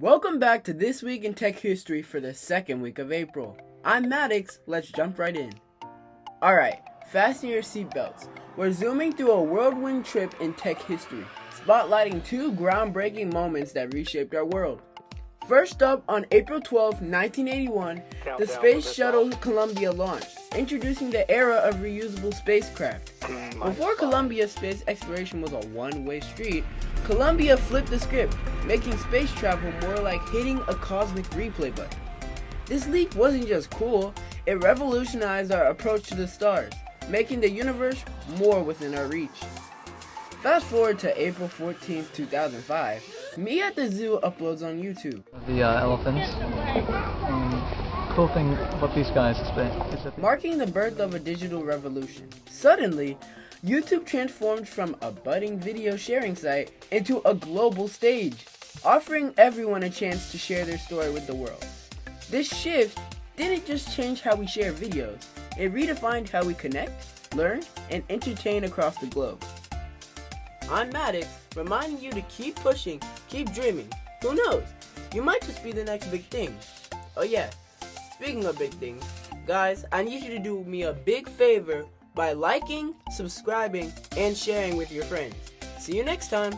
Welcome back to This Week in Tech History for the second week of April. I'm Maddox, let's jump right in. Alright, fasten your seatbelts. We're zooming through a whirlwind trip in tech history, spotlighting two groundbreaking moments that reshaped our world. First up, on April 12, 1981, the Space Shuttle Columbia launched, introducing the era of reusable spacecraft. Before Columbia's space exploration was a one-way street, Columbia flipped the script, making space travel more like hitting a cosmic replay button. This leap wasn't just cool, it revolutionized our approach to the stars, making the universe more within our reach. Fast forward to April 14, 2005, Me at the Zoo uploads on YouTube. The elephants. Cool thing about these guys is that marking the birth of a digital revolution. Suddenly, YouTube transformed from a budding video sharing site into a global stage, offering everyone a chance to share their story with the world. This shift didn't just change how we share videos, it redefined how we connect, learn, and entertain across the globe. I'm Maddox, reminding you to keep pushing, keep dreaming. Who knows? You might just be the next big thing. Oh yeah, speaking of big things, guys, I need you to do me a big favor by liking, subscribing, and sharing with your friends. See you next time.